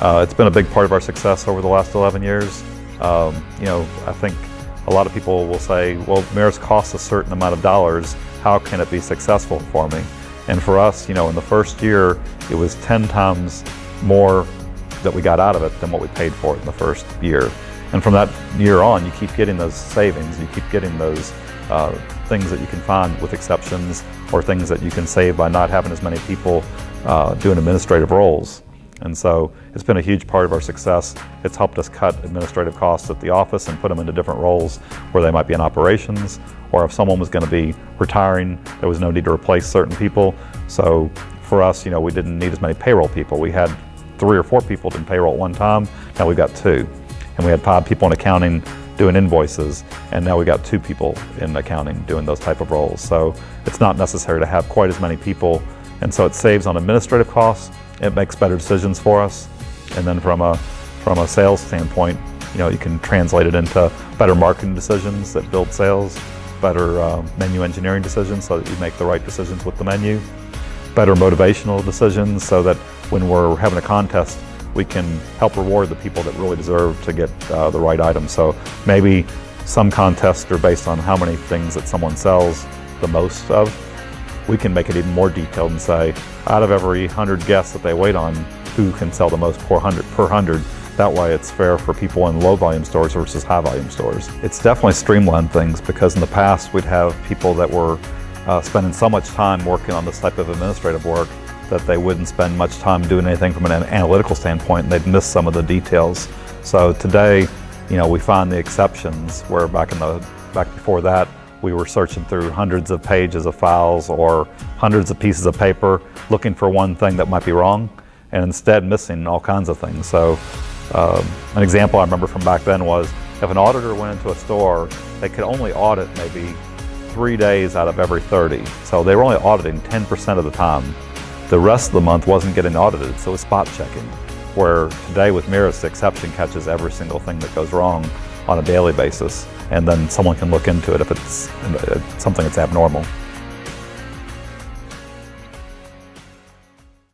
It's been a big part of our success over the last 11 years. I think a lot of people will say, well, Mirus costs a certain amount of dollars, how can it be successful for me? And for us, in the first year, it was 10 times more that we got out of it than what we paid for it in the first year. And from that year on, you keep getting those savings, you keep getting those things that you can find with exceptions, or things that you can save by not having as many people doing administrative roles. And so it's been a huge part of our success. It's helped us cut administrative costs at the office and put them into different roles where they might be in operations, or if someone was going to be retiring, there was no need to replace certain people. So for us, we didn't need as many payroll people. We had 3 or 4 people in payroll at one time, now we've got 2. And we had 5 people in accounting doing invoices, and now we got 2 people in accounting doing those type of roles. So it's not necessary to have quite as many people, and so it saves on administrative costs. It makes better decisions for us, and then from a sales standpoint, you can translate it into better marketing decisions that build sales, better menu engineering decisions so that you make the right decisions with the menu, better motivational decisions so that when we're having a contest, we can help reward the people that really deserve to get the right items. So maybe some contests are based on how many things that someone sells the most of. We can make it even more detailed and say, out of every 100 guests that they wait on, who can sell the most per 100. That way it's fair for people in low volume stores versus high volume stores. It's definitely streamlined things, because in the past we'd have people that were spending so much time working on this type of administrative work that they wouldn't spend much time doing anything from an analytical standpoint, and they'd miss some of the details. So today, we find the exceptions, where back before that, we were searching through hundreds of pages of files or hundreds of pieces of paper looking for one thing that might be wrong, and instead missing all kinds of things. So an example I remember from back then was, if an auditor went into a store, they could only audit maybe 3 days out of every 30. So they were only auditing 10% of the time. The rest of the month wasn't getting audited, so it was spot checking. Where today with Mirus, the exception catches every single thing that goes wrong on a daily basis, and then someone can look into it if it's something that's abnormal.